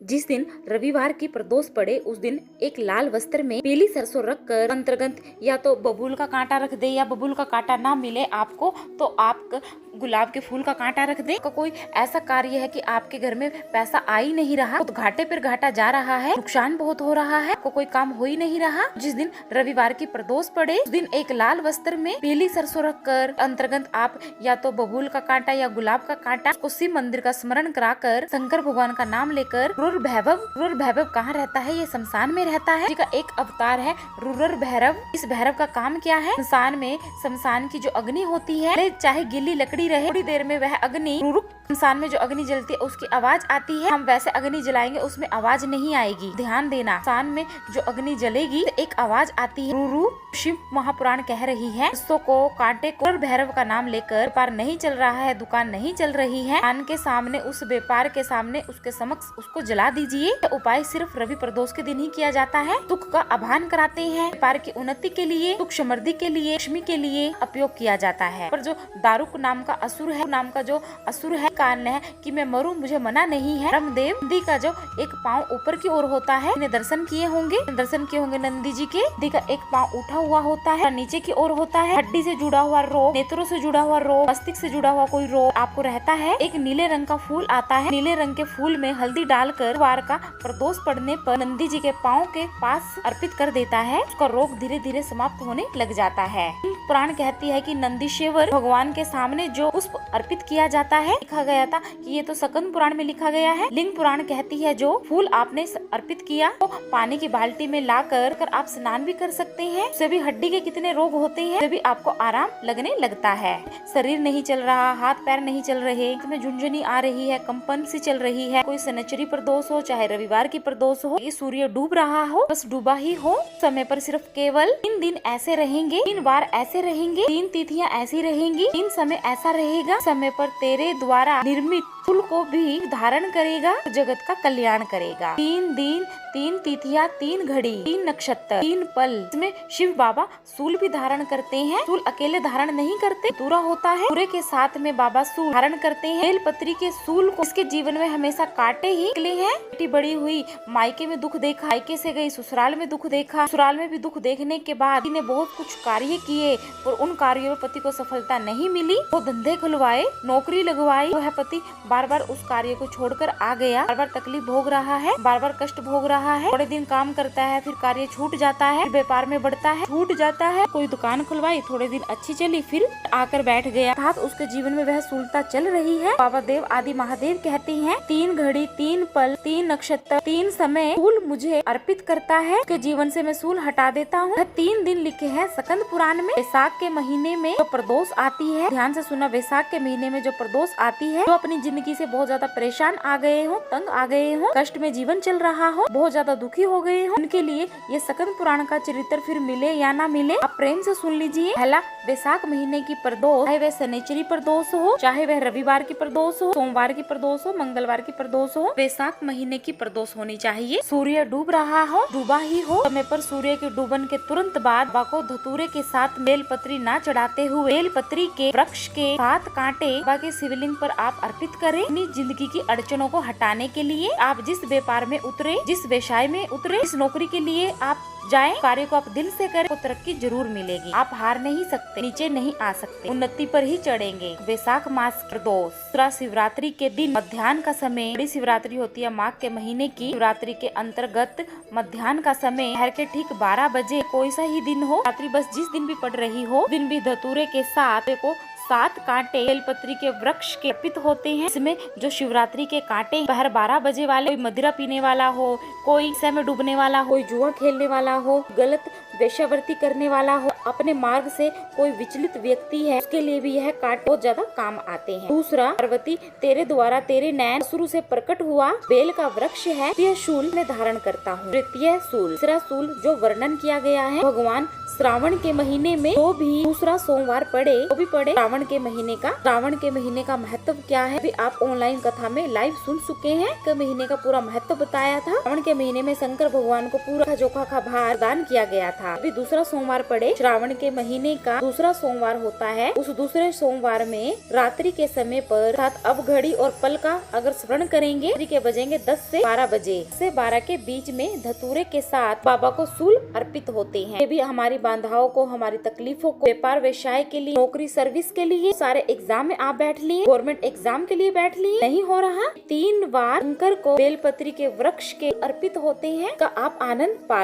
जिस दिन रविवार की प्रदोष पड़े उस दिन एक लाल वस्त्र में पीली सरसों रखकर अंतर्गत या तो बबूल का कांटा रख दे, या बबूल का कांटा ना मिले आपको तो आप गुलाब के फूल का कांटा रख दे। कोई ऐसा कार्य है कि आपके घर में पैसा आ ही नहीं रहा, तो घाटे पर घाटा जा रहा है, नुकसान बहुत हो रहा है, कोई काम हो ही नहीं रहा। जिस दिन रविवार की प्रदोष पड़े उस दिन एक लाल वस्त्र में पीली सरसों रखकर अंतर्गत आप या तो बबूल का कांटा या गुलाब का कांटा को शिव मंदिर का स्मरण कराकर शंकर भगवान का नाम लेकर रुद्र भैरव कहाँ रहता है? ये शमशान में रहता है, जी का एक अवतार है रुद्र भैरव। इस भैरव का काम क्या है? शमशान की जो अग्नि होती है, चाहे गीली लकड़ी रहे, थोड़ी देर में वह अग्नि शमशान में जो अग्नि जलती है उसकी आवाज आती है। हम वैसे अग्नि जलाएंगे उसमें आवाज नहीं आएगी, ध्यान देना। शमशान में जो अग्नि जलेगी तो एक आवाज आती है, रूरू। शिव महापुराण कह रही है को कांटे को भैरव का नाम लेकर व्यापार नहीं चल रहा है, दुकान नहीं चल रही है, दुकान के सामने उस व्यापार के सामने उसके समक्ष उसको जला दीजिए। उपाय सिर्फ रवि प्रदोष के दिन ही किया जाता है। सुख का आह्वान कराते हैं, व्यापार की उन्नति के लिए, सुख समृद्धि के लिए, लक्ष्मी के लिए उपयोग किया जाता है। पर जो दारुक नाम का असुर है कारण है कि मैं मरूं, मुझे मना नहीं है। रामदेव नंदी का जो एक पाँव ऊपर की ओर होता है, दर्शन किए होंगे नंदी जी के। नंदी का एक पाँव उठा हुआ होता है, नीचे की ओर होता है। हड्डी से जुड़ा हुआ रोग, नेत्रों से जुड़ा हुआ रोग, मस्तिष्क से जुड़ा हुआ कोई रोग आपको रहता है। एक नीले रंग का फूल आता है, नीले रंग के फूल में हल्दी डालकर वार का प्रदोष पड़ने पर नंदी जी के पाँव के पास अर्पित कर देता है, उसका रोग धीरे धीरे समाप्त होने लग जाता है। पुराण कहती है कि नंदीश्वर भगवान के सामने जो पुष्प अर्पित किया जाता है, लिखा गया था कि ये तो सकंद पुराण में लिखा गया है। लिंग पुराण कहती है जो फूल आपने अर्पित किया तो पानी की बाल्टी में लाकर आप स्नान भी कर सकते हैं। उससे भी हड्डी के कितने रोग होते हैं, उससे भी आपको आराम लगने लगता है। शरीर नहीं चल रहा, हाथ पैर नहीं चल रहे, इसमें झुंझुनी आ रही है, कंपन सी चल रही है, कोई शनिचरी प्रदोष हो चाहे रविवार की प्रदोष हो, ये सूर्य डूब रहा हो, बस डूबा ही हो, समय पर सिर्फ केवल 3 दिन ऐसे रहेंगे, 3 बार ऐसे रहेंगे, 3 तिथियां ऐसी रहेंगी, 3 समय ऐसा रहेगा, समय पर तेरे द्वारा निर्मित फूल को भी धारण करेगा, जगत का कल्याण करेगा। 3 दिन, 3 तिथियां, 3 घड़ी, 3 नक्षत्र, 3 पल। इसमें शिव बाबा सूल भी धारण करते हैं। सूल अकेले धारण नहीं करते, पूरा होता है, पूरे के साथ में बाबा सूल धारण करते हैं। बेलपत्री के सूल को इसके जीवन में हमेशा काटे ही निकले हैं। बेटी बड़ी हुई, मायके में दुख देखा, मायके से गई, ससुराल में दुख देखा, ससुराल में भी दुख देखने के बाद ने बहुत कुछ कार्य किए और उन कार्यों में पति को सफलता नहीं मिली। वो धंधे खुलवाए, नौकरी लगवाई, वह पति बार बार उस कार्य को छोड़कर आ गया, बार बार तकलीफ भोग रहा है, बार बार कष्ट भोग रहा है। थोड़े दिन काम करता है, फिर कार्य छूट जाता है, व्यापार में बढ़ता है, छूट जाता है। कोई दुकान खुलवाई, थोड़े दिन अच्छी चली, फिर आकर बैठ गया, अर्थात उसके जीवन में वह सूलता चल रही है। बाबा देव आदि महादेव कहते हैं 3 घड़ी, 3 पल, 3 नक्षत्र, 3 समय सूल मुझे अर्पित करता है, उसके जीवन से मैं सूल हटा देता हूँ। 3 दिन लिखे हैं सकंद पुराण में। वैशाख के महीने में जो प्रदोष आती है, ध्यान से सुना, वैशाख के महीने में जो प्रदोष आती है, जो अपनी जिंदगी से बहुत ज्यादा परेशान आ गए हो, तंग आ गए हो, कष्ट में जीवन चल रहा हो, बहुत ज्यादा दुखी हो गए हो, उनके लिए ये सकंद पुराण का चरित्र फिर मिले या ना मिले, आप प्रेम से सुन लीजिए। पहला, वैशाख महीने की प्रदोष, चाहे वह शनिचरी प्रदोष हो, चाहे वह रविवार की प्रदोष हो, सोमवार की प्रदोष हो, मंगलवार की प्रदोष हो, वैशाख महीने की प्रदोष होनी चाहिए। सूर्य डूब रहा हो, डूबा ही हो, समय पर सूर्य के डूबन के तुरंत बाद बाबा को धतूरे के साथ बेलपत्री ना चढ़ाते हुए बेलपत्री के वृक्ष के 7 कांटे बाबा के शिवलिंग पर आप अर्पित करें। अपनी जिंदगी की अड़चनों को हटाने के लिए आप जिस व्यापार में उतरे, जिस व्यवसाय में उतरे, इस नौकरी के लिए आप जाए, कार्य को आप दिल से करें तो तरक्की जरूर मिलेगी। आप हार नहीं सकते, नीचे नहीं आ सकते, उन्नति पर ही चढ़ेंगे। वैशाख मास प्रदोष, दूसरा शिवरात्रि के दिन मध्याह्न का समय, बड़ी शिवरात्रि होती है माघ के महीने की, शिवरात्रि के अंतर्गत मध्याह्न का समय, दोपहर के ठीक 12 बजे, कोई सा ही दिन हो, रात्रि बस जिस दिन भी पड़ रही हो, दिन भी धतूरे के साथ को 7 कांटे बेलपत्री के वृक्ष के अर्पित होते हैं। इसमें जो शिवरात्रि के कांटे दोपहर 12 बजे वाले, कोई मदिरा पीने वाला हो, कोई नशे में डूबने वाला हो, कोई जुआ खेलने वाला हो, गलत वेश्यावृत्ति करने वाला हो, अपने मार्ग से कोई विचलित व्यक्ति है, उसके लिए भी यह कांटे बहुत ज्यादा काम आते हैं। दूसरा, पार्वती तेरे द्वारा तेरे नैन शुरू से प्रकट हुआ बेल का वृक्ष है, यह शूल में धारण करता हूँ। तृतीय सूल, तीसरा सूल जो वर्णन किया गया है, भगवान श्रावण के महीने में जो भी दूसरा सोमवार पड़े वो भी पड़े श्रावण के महीने का। श्रावण के महीने का महत्व क्या है भी आप ऑनलाइन कथा में लाइव सुन चुके हैं। के महीने का पूरा महत्व बताया था। श्रावण के महीने में शंकर भगवान को पूरा जोखा का भार दान किया गया था। था। अभी दूसरा सोमवार पड़े श्रावण के महीने का दूसरा सोमवार होता है। उस दूसरे सोमवार में रात्रि के समय पर अब घड़ी और पल का अगर स्मरण करेंगे, रात्रि के बजेंगे 10 से 12 बजे से 12 के बीच में धतूरे के साथ बाबा को सूल अर्पित होते हैं। ये भी हमारी बाधाओं को, हमारी तकलीफों को, व्यापार व्यवसाय के लिए, नौकरी सर्विस के लिए, सारे एग्जाम में आप बैठ लिए, गवर्नमेंट एग्जाम के लिए बैठ लिए, नहीं हो रहा, 3 बार शंकर को बेलपत्री के वृक्ष के अर्पित होते हैं का आप आनंद पाल